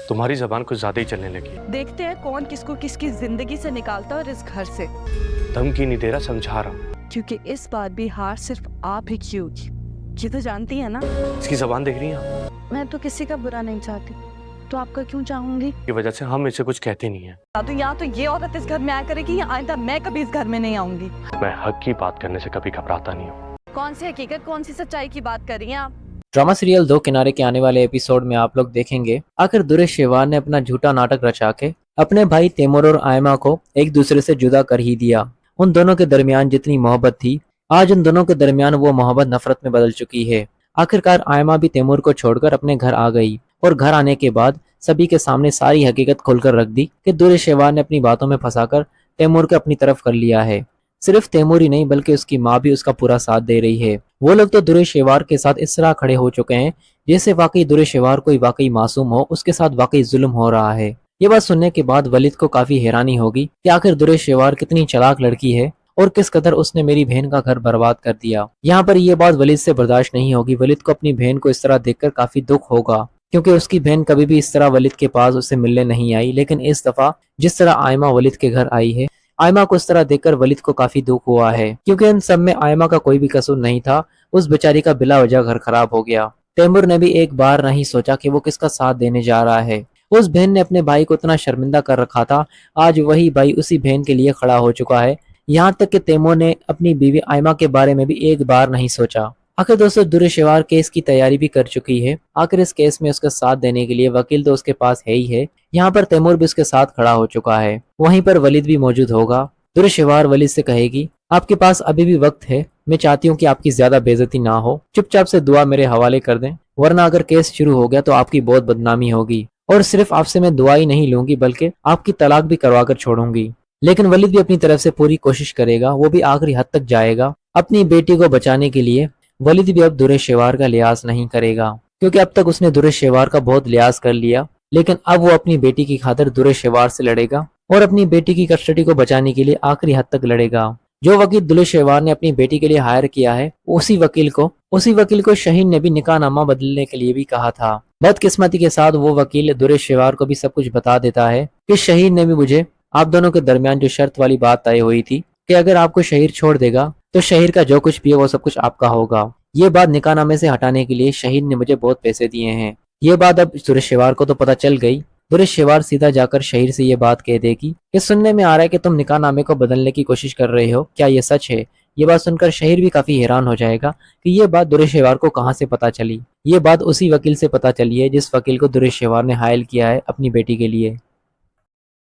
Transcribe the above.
तुम्हारी जबान कुछ ज्यादा ही चलने लगी। देखते हैं कौन किसको किसकी जिंदगी से निकालता है और इस घर से। धमकी नहीं दे रहा, समझा रहा हूँ। क्योंकि इस बार भी हार सिर्फ आप ही की होगी, ये तो जानती है ना। इसकी जबान देख रही हैं? मैं तो किसी का बुरा नहीं चाहती, तो आपका क्यों चाहूंगी? की वजह से हम इसे कुछ कहते नहीं है। तो यहाँ तो ये औरत इस घर में आया करेगी, या आइंदा मैं कभी इस घर में नहीं आऊंगी। मैं हक की बात करने से कभी घबराता नहीं हूँ। कौन सी हकीकत, कौन सी सच्चाई की बात कर रही हैं आप? ड्रामा सीरियल दो किनारे के आने वाले एपिसोड में आप लोग देखेंगे आखिर दुरेश शेवार ने अपना झूठा नाटक रचा के अपने भाई तैमूर और आयमा को एक दूसरे से जुदा कर ही दिया। उन दोनों के दरमियान जितनी मोहब्बत थी, आज उन दोनों के दरमियान वो मोहब्बत नफरत में बदल चुकी है। आखिरकार आयमा भी तैमूर को छोड़कर अपने घर आ गई और घर आने के बाद सभी के सामने सारी हकीकत खोलकर रख दी कि दुरेश शेवार ने अपनी बातों में फंसाकर तैमूर को अपनी तरफ कर लिया है। सिर्फ तैमूर ही नहीं बल्कि उसकी माँ भी उसका पूरा साथ दे रही है। वो लोग तो दुरेश शेवार के साथ इस तरह खड़े हो चुके हैं जैसे वाकई दुरेश शेवार कोई वाकई मासूम हो, उसके साथ वाकई जुल्म हो रहा है। ये बात सुनने के बाद वलिद को काफी हैरानी होगी कि आखिर दुरेश शेवार कितनी चालाक लड़की है और किस कदर उसने मेरी बहन का घर बर्बाद कर दिया। यहाँ पर ये बात वलिद से बर्दाश्त नहीं होगी। वलिद को अपनी बहन को इस तरह देखकर काफी दुख होगा, क्योंकि उसकी बहन कभी भी इस तरह वलिद के पास उससे मिलने नहीं आई। लेकिन इस दफा जिस तरह आयमा वलिद के घर आई है, आयमा को इस तरह देखकर वलिद को काफी दुख हुआ है, क्योंकि इन सब में आयमा का कोई भी कसूर नहीं था। उस बेचारी का बिला वजह घर खराब हो गया। तैमूर ने भी एक बार नहीं सोचा कि वो किसका साथ देने जा रहा है। उस बहन ने अपने भाई को इतना शर्मिंदा कर रखा था, आज वही भाई उसी बहन के लिए खड़ा हो चुका है। यहाँ तक कि तैमूर ने अपनी बीवी आयमा के बारे में भी एक बार नहीं सोचा। आखिर दोस्तों दुरेश शेवार केस की तैयारी भी कर चुकी है। आखिर इस केस में उसका साथ देने के लिए वकील तो उसके पास है ही है। यहाँ पर तैमूर भी उसके साथ खड़ा हो चुका है। वहीं पर वलिद भी मौजूद होगा। दुरेश शेवार वलिद से कहेगी, आपके पास अभी भी वक्त है, मैं चाहती हूँ कि आपकी ज्यादा बेइज्जती ना हो, चुपचाप से दुआ मेरे हवाले कर दें, वरना अगर केस शुरू हो गया तो आपकी बहुत बदनामी होगी और सिर्फ आपसे मैं दुआ ही नहीं लूंगी बल्कि आपकी तलाक भी करवा कर छोड़ूंगी। लेकिन वलिद भी अपनी तरफ से पूरी कोशिश करेगा, वो भी आखिरी हद तक जाएगा अपनी बेटी को बचाने के लिए। वलिद भी अब दुरेश शेवार का लिहाज नहीं करेगा, क्योंकि अब तक उसने दुरेश शेवार का बहुत लिहाज कर लिया, लेकिन अब वो अपनी बेटी की खातिर दुरेश शेवार से लड़ेगा और अपनी बेटी की कस्टडी को बचाने के लिए आखिरी हद तक लड़ेगा। जो वकील दुरेश शेवार ने अपनी बेटी के लिए हायर किया है, उसी वकील को शहीन ने भी निकाहनामा बदलने के लिए भी कहा था। बदकिस्मती के साथ वो वकील दुरेश शेवार को भी सब कुछ बता देता है कि शहीन ने भी मुझे आप दोनों के दरमियान जो शर्त वाली बात तय हुई थी कि अगर आपको शहीर छोड़ देगा तो शहीर का जो कुछ भी है वो सब कुछ आपका होगा। ये बात निकाहनामे से हटाने के लिए शहीन ने मुझे बहुत पैसे दिए हैं। ये बात अब दुरेश शेवार को तो पता चल गई। दुरेश शेवार सीधा जाकर शहीर से ये बात कह देगी कि सुनने में आ रहा है कि तुम निकाहनामे को बदलने की कोशिश कर रहे हो, क्या ये सच है? ये बात सुनकर शहीर भी काफी हैरान हो जाएगा कि ये बात दुरेश शेवार को कहाँ से पता चली। ये बात उसी वकील से पता चली है जिस वकील को दुरेश शेवार ने हायल किया है अपनी बेटी के लिए।